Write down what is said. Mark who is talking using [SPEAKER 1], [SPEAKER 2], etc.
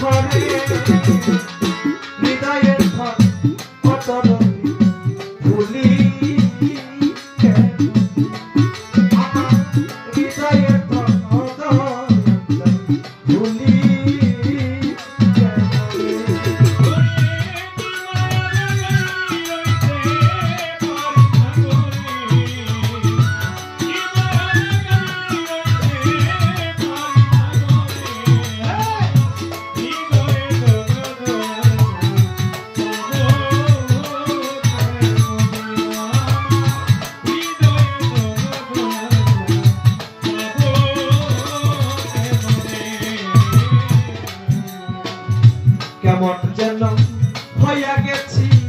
[SPEAKER 1] ঘরে হৃদয়ের ঘর অতর ভুলি আমার হৃদয়ের ঘর ভুলি কেমন যেন হইয়া গেছি